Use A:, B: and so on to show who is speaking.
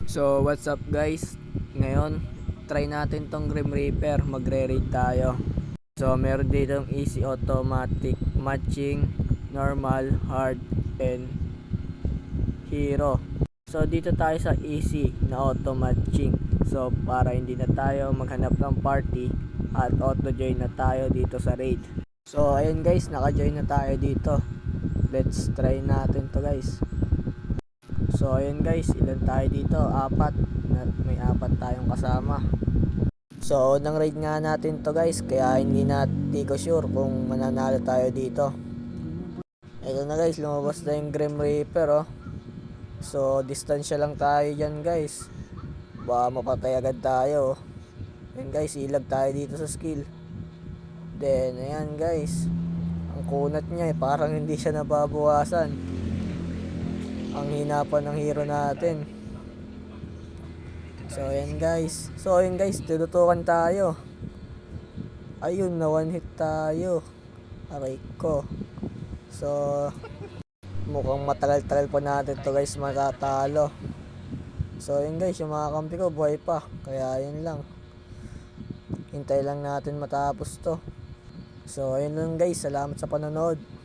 A: So what's up guys? Ngayon, try natin tong Grim Reaper, magre-raid tayo. So meron dito easy automatic matching, normal, hard, and hero. So dito tayo sa easy na auto matching. So para hindi na tayo maghanap ng party at auto join na tayo dito sa raid. So ayun guys, naka-join na tayo dito. Let's try natin to guys. So ayun guys, ilan tayo dito? Apat. May apat tayong kasama. So unang raid nga natin to guys, kaya hindi natin ko sure kung mananalo tayo dito. Ito na guys, lumabas na yung Grim Reaper oh. So distansya lang tayo dyan guys. Baka mapatay agad tayo oh. Ayun guys, ilag tayo dito sa skill. Then ayan guys, ang kunat niya parang hindi siya nababawasan. Ang hina pa ng hero natin. So ayan guys, tututukan tayo. Ayun, na one hit tayo. Aray ko. So mukhang matagal-tagal pa natin to guys matatalo. So ayan guys, yung mga kampi ko buhay pa. Kaya ayun lang, hintay lang natin matapos to. So ayun lang guys, salamat sa panonood.